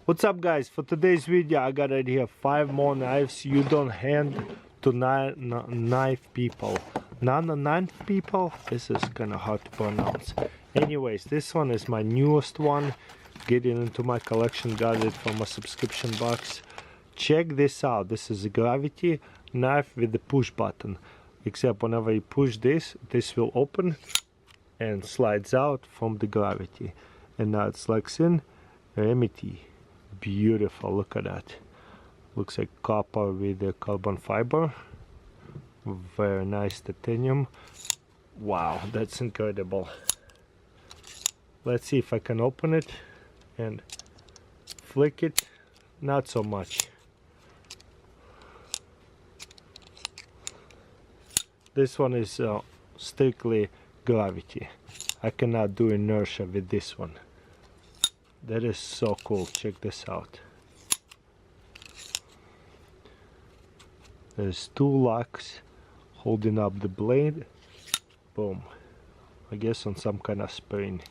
What's up guys? For today's video I got right here 5 more knives you don't hand to knife people. Knife people? This is kind of hard to pronounce. Anyways, this one is my newest one. Getting into my collection, got it from a subscription box. Check this out. This is a gravity knife with the push button. Except whenever you push this, this will open and slides out from the gravity. And now it slugs in. Remedy. Beautiful, look at that. Looks like copper with the carbon fiber. Very nice titanium. Wow, that's incredible. Let's see if I can open it and flick it. Not so much. This one is strictly gravity. I cannot do inertia with this one. That is so cool. Check this out. There's 2 locks holding up the blade. Boom. I guess on some kind of spring.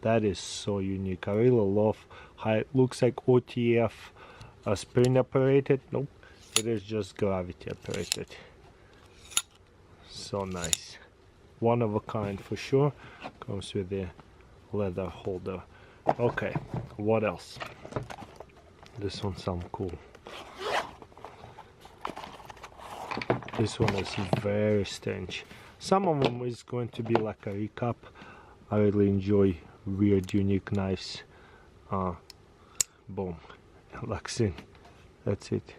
That is so unique. I really love how it looks like OTF spring operated. Nope. It is just gravity operated. So nice. One of a kind for sure. Comes with the leather holder. Okay, what else? This one sounds cool. This one is very strange. Some of them is going to be like a recap. I really enjoy weird, unique knives. Boom, locks in. That's it.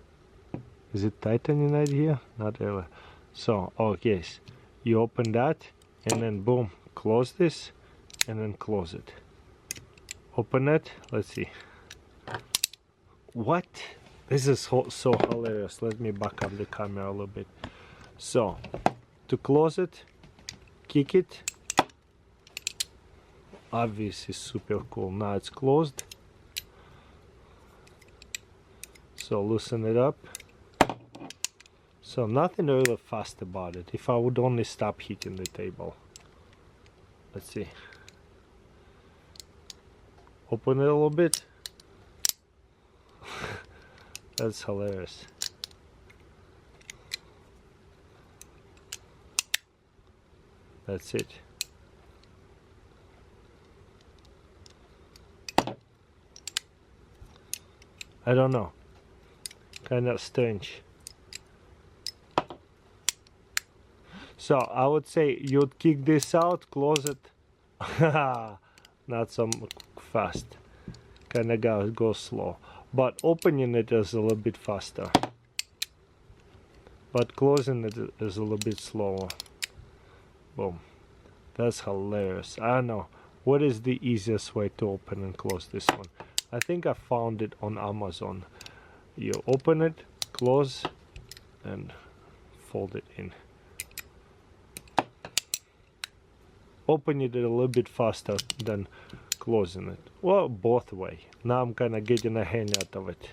Is it titanium right here? Not really. So, oh yes, you open that and then boom, close this. And then close it. Open it. Let's see. What? This is so hilarious. Let me back up the camera a little bit. So, to close it, kick it. Obviously, super cool. Now it's closed. So loosen it up. So nothing really fast about it. If I would only stop hitting the table. Let's see. Open it a little bit. That's hilarious. That's it. I don't know. Kind of strange. So I would say you'd kick this out, close it. Not so fast. Kind of go slow. But opening it is a little bit faster. But closing it is a little bit slower. Boom. That's hilarious. I don't know. What is the easiest way to open and close this one? I think I found it on Amazon. You open it, close, and fold it in. Open it a little bit faster than closing it. Well, both way. Now I'm kind of getting a hang out of it.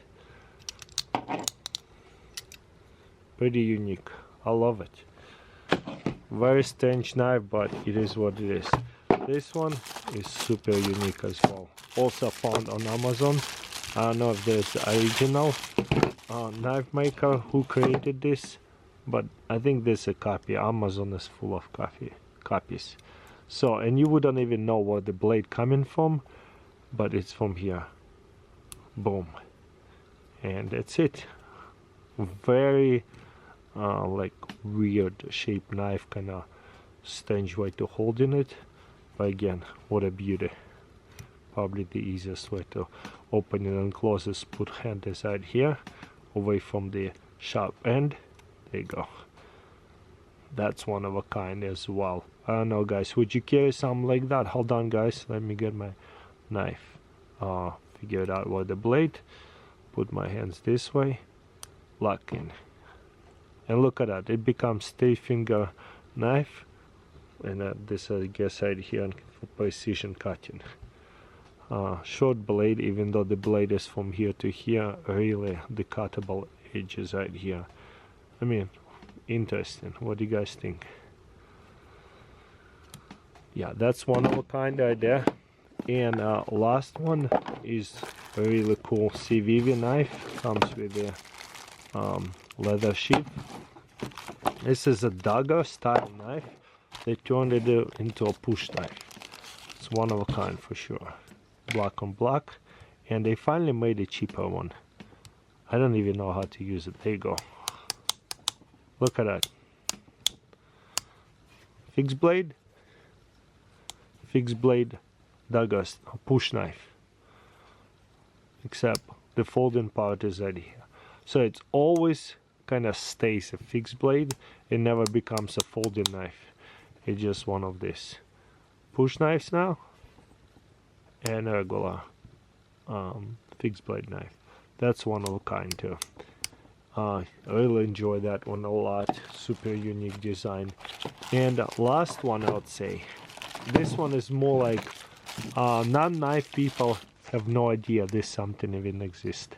Pretty unique. I love it. Very strange knife, but it is what it is. This one is super unique as well. Also found on Amazon. I don't know if there's the original knife maker who created this, but I think there's a copy. Amazon is full of copies. So, and you wouldn't even know where the blade coming from, but it's from here. Boom. And that's it. Very like weird shaped knife, kind of strange way to hold in it. But again, what a beauty. Probably the easiest way to open it and close is put hand aside here, away from the sharp end. There you go. That's one of a kind as well. I don't know guys, would you carry something like that? Hold on guys, let me get my knife. Figure it out where the blade. Put my hands this way. Lock in. And look at that, it becomes 3-finger knife. And this I guess right here for precision cutting. Short blade, even though the blade is from here to here, really the cuttable edge is right here. I mean, interesting. What do you guys think? Yeah, that's one of a kind right there. And last one is a really cool CVV knife. Comes with a leather sheath. This is a dagger style knife. They turned it into a push knife. It's one of a kind for sure. Black on black. And they finally made a cheaper one. I don't even know how to use it. There you go. Look at that. Fixed blade dagger push knife. Except the folding part is right here. So it's always kind of stays a fixed blade. It never becomes a folding knife. It's just one of these push knives now, and a regular fixed blade knife. That's one of a kind too. I really enjoy that one a lot. Super unique design. And last one, I would say, this one is more like non-knife people have no idea this something even exists.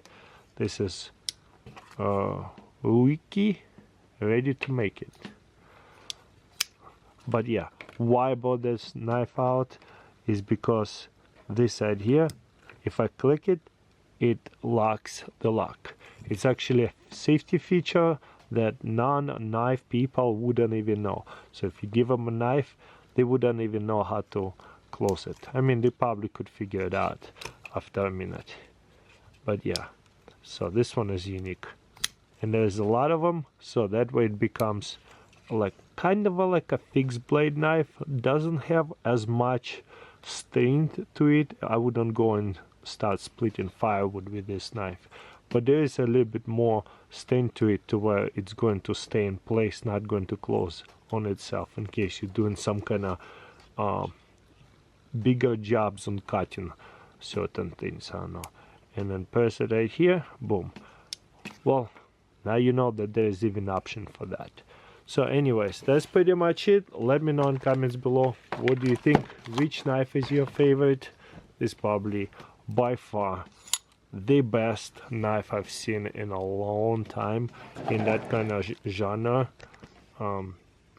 This is wiki, ready to make it. But yeah, why I bought this knife out is because this side here, if I click it, it locks the lock. It's actually a safety feature that non-knife people wouldn't even know. So if you give them a knife, they wouldn't even know how to close it. I mean, they probably could figure it out after a minute. But yeah, so this one is unique. And there's a lot of them, so that way it becomes like kind of like a fixed blade knife. Doesn't have as much stain to it. I wouldn't go and start splitting firewood with this knife, but there is a little bit more stain to it to where it's going to stay in place, not going to close on itself in case you're doing some kind of bigger jobs on cutting certain things. I don't know. And then press it right here, boom. Well, now you know that there is even an option for that. So anyways, that's pretty much it. Let me know in comments below, what do you think? Which knife is your favorite? This is probably by far the best knife I've seen in a long time in that kind of genre.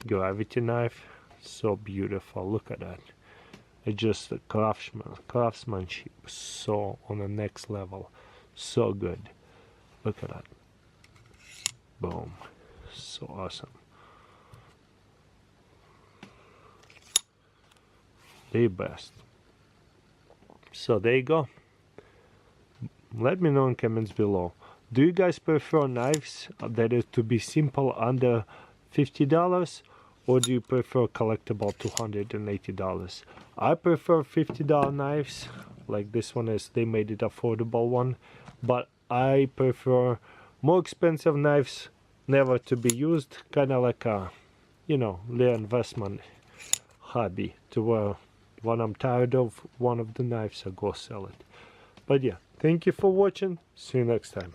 Gravity knife, so beautiful. Look at that. It's just a craftsmanship, so on the next level, so good. Look at that. Boom, so awesome. The best. So there you go. Let me know in comments below. Do you guys prefer knives that is to be simple under $50, or do you prefer collectible $280? I prefer $50 knives, like this one is. They made it affordable one, but I prefer more expensive knives, never to be used, kind of like a, you know, little investment hobby, to where when I'm tired of one of the knives I go sell it. But yeah, thank you for watching. See you next time.